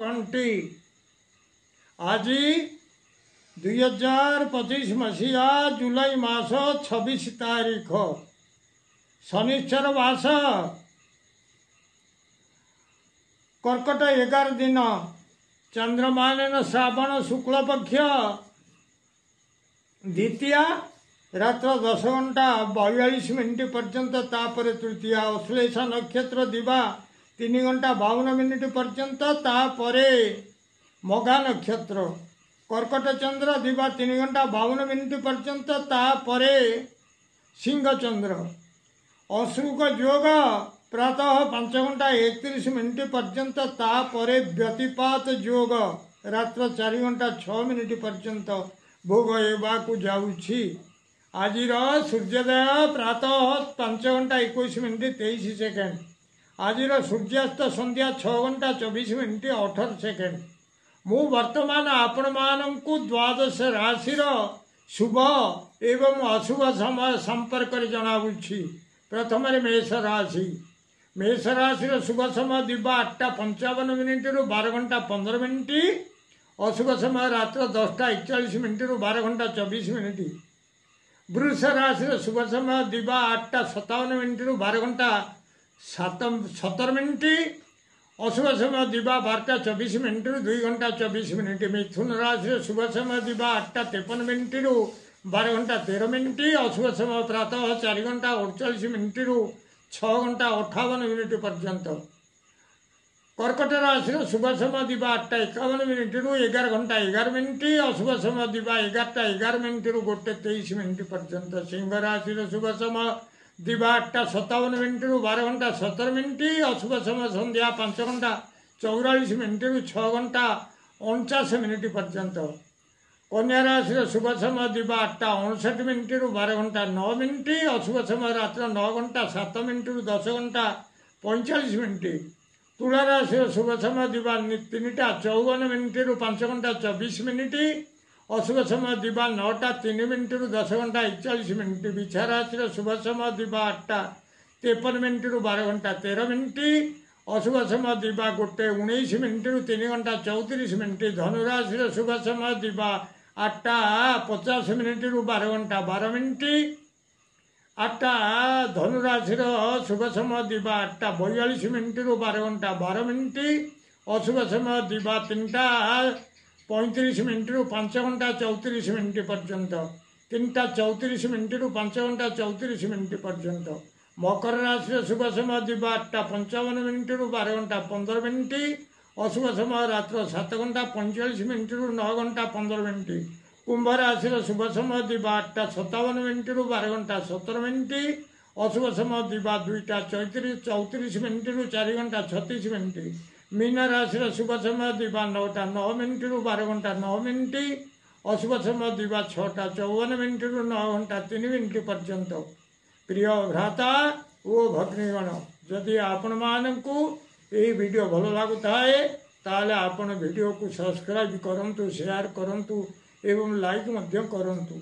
कंटी आज 2025 मसीहा जुलाई मास 26 तारीख शनिश्चर मास कर्कट 11 दिन चंद्रमान श्रावण शुक्ल पक्ष द्वितीय रात्र 10 घंटा 42 मिनिट पर्यंत तापर तृतीय अश्लेषा नक्षत्र दिवा 3 घंटा 52 मिनिट पर्यंत तापरे मघा नक्षत्र कर्कट चंद्र दिवा 3 घंटा 52 मिनिट पर्यंत तापरे सिंह चंद्र अश्रुक योग प्रातः 5 घंटा 31 मिनिट पर्यंत तापरे व्यतिपात योग रात्र 4 घंटा 6 मिनिट पर्यंत भोग हेबाकु जाउछि। आज सूर्योदय प्रातः 5 घंटा 21 मिनिट 23 सेकेंड। आज सूर्यास्त संध्या 6 घंटा 24 मिनिट 18 सेकेंड। मु वर्तमान आपण मानंकु द्वादश राशि शुभ एवं अशुभ समय संपर्क में जनावुछि। प्रथम मेष राशि। मेष राशि शुभ समय दिवा 8:55 मिनिट 12 घंटा 15 मिनिट। अशुभ समय रात्र 10:41 मिनिट 12 घंटा 24 मिनिट। वृष राशि शुभ समय दिवा 8:57 मिनिट 12 घंटा 17 मिनिट। अशुभ समय दिवा 12:24 मिनिट 2 घंटा 24 मिनिट। मिथुन राशि शुभ समय दिवा 8:53 मिनिट 12 घंटा 13 मिनिट। अशुभ समय प्रातः 4 घंटा 48 मिनिट 6 घंटा 58 मिनिट पर्यंत। कर्कट राशि शुभ समय दिवा 8:51 मिनिट 11 घंटा 11 मिनिट। अशुभ समय दिवा 11:11 मिनिट 1:23 मिनिट पर्यंत। सिंह राशि शुभ समय दिवा 8:57 मिनिट 12 घंटा 17 मिनिट। अशुभ समय संध्या 5 घंटा 44 मिनिट 6 घंटा 49 मिनिट पर्यंत। कन्या राशि शुभ समय दिवा 8:59 मिनिट 12 घंटा 9 मिनिट। अशुभ समय रात्र 9 घंटा 7 मिनिट 10 घंटा 45 मिनिट। तुला राशि शुभ समय दिवा 3:54 मिनिट 5 घंटा 24 मिनिट। अशुभ समय दिवा 9:03 मिनिट 10 घंटा 41 मिनिट। बिछा राशि शुभ समय दिवा 8:53 मिनिट 12 घंटा 13 मिनिट। अशुभ समय दिवा 1:19 मिनिट 3 घंटा 34 मिनिट। धनुराशि शुभ समय दिवा 8:50 मिनिट 12 घंटा 12 मिनिट। धनुराशि शुभ समय दिवा 8:42 मिनिट 12 घंटा 12 मिनिट। अशुभ समय दिवा 3:35 मिनिट 5 घंटा 34 मिनिट पर्यंत। 3:34 मिनिट 5 घंटा 34 मिनिट पर्यंत। मकर राशि शुभ समय दिवा 8:55 मिनिट 12 घंटा 15 मिनिट। अशुभ समय रात्र 7 घंटा 45 मिनिट 9 घंटा 15 मिनिट। कुंभ राशि शुभ समय दिवा 8:57 मिनिट 12 घंटा 17 मिनिट। अशुभ समय दिवा 2:34 मिनिट 4 घंटा 36 मिनिट। मीन राशि शुभ समय दिवा 9:09 मिनिट 12 घंटा 9 मिनिट। अशुभ समय दिवा 6:54 मिनिट 9 घंटा 3 मिनिट पर्यंत। प्रिय भ्राता ओ भग्नीगण, जदि आपण मानकु एही वीडियो भल लागुताए ताले आपण वीडियो को सब्सक्राइब करंतु, शेयर करंतु एवं लाइक मध्य करंतु।